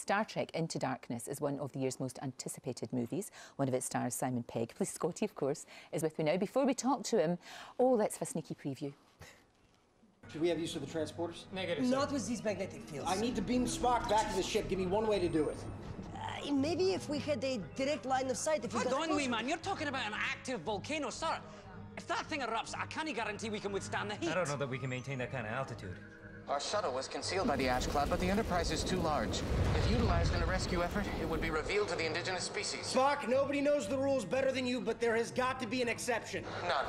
Star Trek Into Darkness is one of the year's most anticipated movies. One of its stars, Simon Pegg, please Scotty, of course, is with me now. Before we talk to him, let's have a sneaky preview. Should we have use of the transporters? Negative, Not with these magnetic fields. I need to beam Spock back to the ship. Give me one way to do it. Maybe if we had a direct line of sight. If we Hold on, wee man. You're talking about an active volcano, sir. If that thing erupts, I can't guarantee we can withstand the heat. I don't know that we can maintain that kind of altitude. Our shuttle was concealed by the ash cloud, but the Enterprise is too large. If utilized in a rescue effort, it would be revealed to the indigenous species. Spock, nobody knows the rules better than you, but there has got to be an exception. None.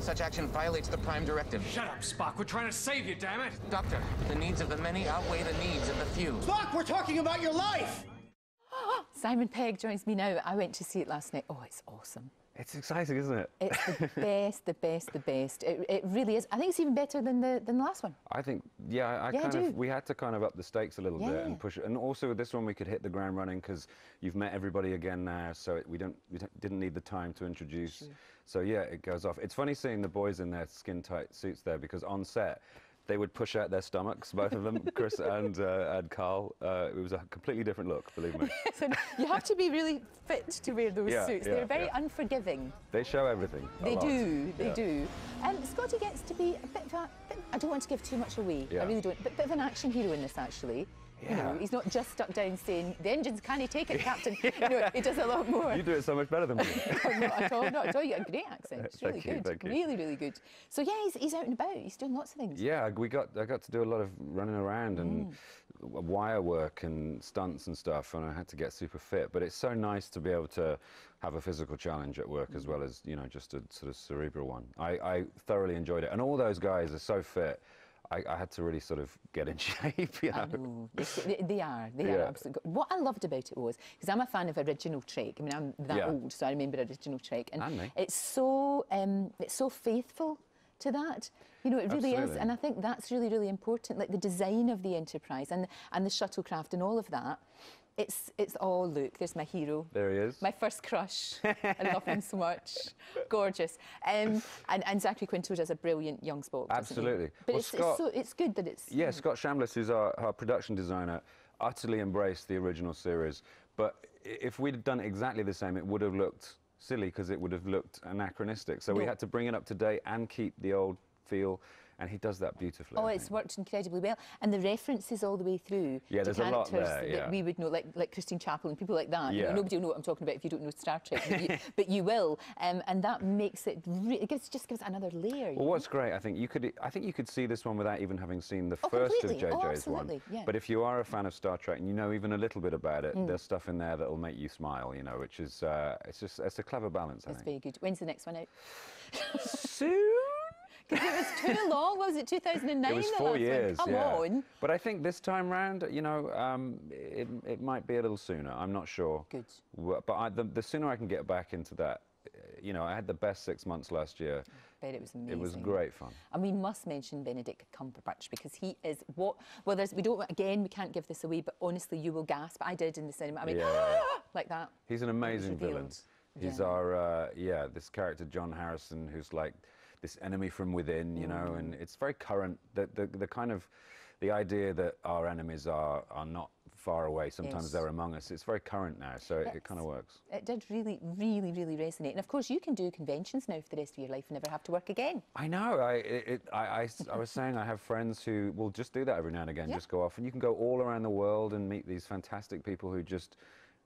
Such action violates the Prime Directive. Shut up, Spock. We're trying to save you, damn it. Doctor, the needs of the many outweigh the needs of the few. Spock, we're talking about your life! Simon Pegg joins me now. I went to see it last night. Oh, it's awesome. It's exciting, isn't it? It's the best, the best, the best. It really is. I think it's even better than the last one. I think, yeah, we had to kind of up the stakes a little bit and push it. And also with this one, we could hit the ground running because you've met everybody again now, so we didn't need the time to introduce. True. So yeah, it goes off. It's funny seeing the boys in their skin-tight suits there because on set, they would push out their stomachs, both of them, Chris and Carl. It was a completely different look, believe me. So you have to be really fit to wear those suits. They're very unforgiving. They show everything. They do. And Scotty gets to be a bit of a... I don't want to give too much away. I really don't. But a bit of an action hero in this, actually. You know, he's not just stuck down saying, the engines can't take it, Captain. You know, he does a lot more. You do it so much better than me. Not at all, not at all. You got a great accent. It's really good. Thank you. Really, really good. So yeah, he's out and about. He's doing lots of things. Yeah, I got to do a lot of running around and wire work and stunts and stuff, and I had to get super fit. But it's so nice to be able to have a physical challenge at work as well as, you know, just a sort of cerebral one. I thoroughly enjoyed it. And all those guys are so fit. I had to really sort of get in shape, you know. I know. They are absolutely good. What I loved about it was, because I'm a fan of original Trek. I mean, I'm that old, so I remember original Trek. And it's so faithful to that. You know, it really is. And I think that's really, really important. Like the design of the Enterprise and the shuttlecraft and all of that. It's all, look, there's my hero. There he is. My first crush. I love him so much. Gorgeous. And Zachary Quinto does a brilliant young Spock. Absolutely. But well, it's good that it's... Yeah, Scott Shambliss, who's our production designer, utterly embraced the original series. But if we'd done exactly the same, it would have looked silly because it would have looked anachronistic. So we had to bring it up to date and keep the old feel, and he does that beautifully. Oh, it's worked incredibly well, and the references all the way through. Yeah, there's a lot there. That we would know, like Christine Chappell and people like that. You know, nobody will know what I'm talking about if you don't know Star Trek, but you will, and that makes it. Just gives it another layer. Well, what's great, I think you could see this one without even having seen the first of JJ's one. Yeah. But if you are a fan of Star Trek and you know even a little bit about it, there's stuff in there that will make you smile. You know, which is it's a clever balance. I think. It's very good. When's the next one out? Soon. Because it was too long. What was it, 2009? It was 4 years. Come on. But I think this time round, you know, it might be a little sooner. I'm not sure. Good. But the sooner I can get back into that, you know, I had the best 6 months last year. I bet it was amazing. It was great fun. And we must mention Benedict Cumberbatch because he is what. Well, we can't give this away, but honestly, you will gasp. I did in the cinema. I mean, like that. He's an amazing villain. He's our this character John Harrison, who's like this enemy from within, you know, and it's very current. The kind of the idea that our enemies are not far away. Sometimes they're among us. It's very current now, so it kind of works. It did really, really, really resonate. And of course, you can do conventions now for the rest of your life and never have to work again. I know. I was saying I have friends who will just do that every now and again, just go off, and you can go all around the world and meet these fantastic people who just.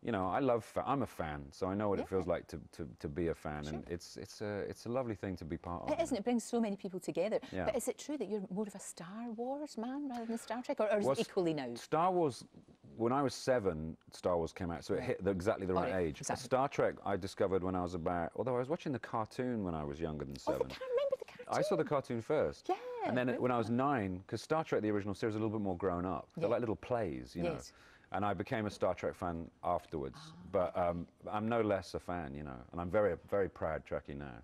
You know, I'm a fan, so I know what it feels like to be a fan, and it's a lovely thing to be part of. It isn't. It brings so many people together. Yeah. But is it true that you're more of a Star Wars man rather than Star Trek, or is it equally now? Star Wars, when I was 7, Star Wars came out, so it hit exactly the right age. Exactly. Star Trek I discovered when I was although I was watching the cartoon when I was younger than 7. I can't remember the cartoon. I saw the cartoon first. Yeah. And then when I was 9, because Star Trek, the original series, is a little bit more grown up. They're like little plays, you know. And I became a Star Trek fan afterwards. But I'm no less a fan, you know. And I'm very, very proud Trekkie now.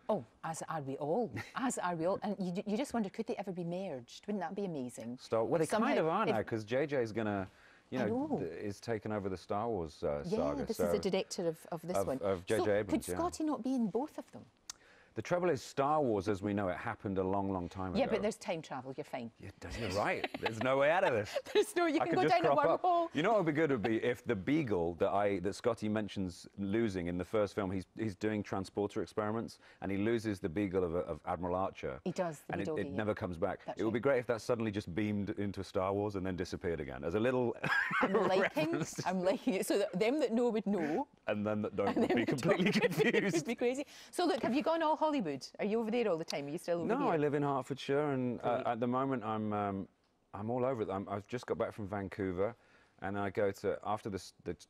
Oh, as are we all. As are we all. And you just wonder, could they ever be merged? Wouldn't that be amazing? Well, they kind of are now, because JJ's going to, you know, is taking over the Star Wars saga. Yeah, this is the director of this one. Of JJ Abrams, could Scotty not be in both of them? The trouble is, Star Wars, as we know it, happened a long, long time ago. Yeah, but there's time travel. You're fine. You're right. There's no way out of this. There's no. You I can could go just down a crop wormhole. up. You know what would be good would be if the Beagle that Scotty mentions losing in the first film, he's doing transporter experiments, and he loses the Beagle of Admiral Archer. He does. And Doggy, it never comes back. That's It would be great if that suddenly just beamed into Star Wars and then disappeared again as a little. I'm liking it. So that them that know would know. And then that don't would be completely confused. It'd be crazy. So look, have you gone all Hollywood? Are you over there all the time? Are you still over here? No, I live in Hertfordshire, and at the moment I'm all over it. I've just got back from Vancouver, and I go to after the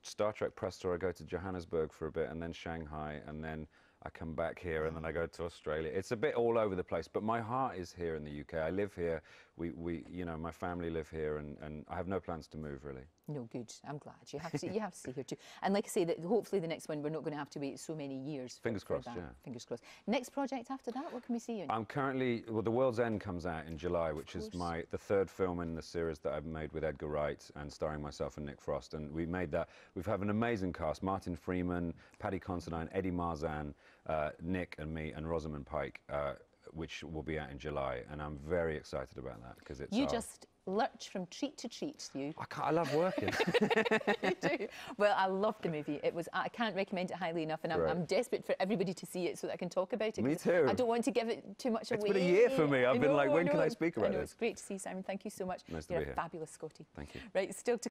Star Trek press tour. I go to Johannesburg for a bit, and then Shanghai, and then I come back here, and then I go to Australia. It's a bit all over the place, but my heart is here in the UK. I live here. You know, my family live here, and I have no plans to move really. No, good. I'm glad. You have to stay here too. And like I say, that hopefully the next one we're not going to have to wait so many years. Fingers crossed, that. yeah. Fingers crossed. Next project after that, what can we see you in? I'm currently, well, The World's End comes out in July, which is the third film in the series that I've made with Edgar Wright and starring myself and Nick Frost. And we made that. We've had an amazing cast: Martin Freeman, Paddy Considine, Eddie Marzan, Nick and me, and Rosamund Pike. Which will be out in July, and I'm very excited about that because it's. You just lurch from treat to treat, you. I love working. You do. Well, I loved the movie. I can't recommend it highly enough, and I'm desperate for everybody to see it so that I can talk about it. Me too. I don't want to give it too much away. It's been a year for me. I've been like, when can I speak about this? this? It's great to see you, Simon. Thank you so much. Nice to You're be here. a fabulous Scotty. Thank you. Right, still to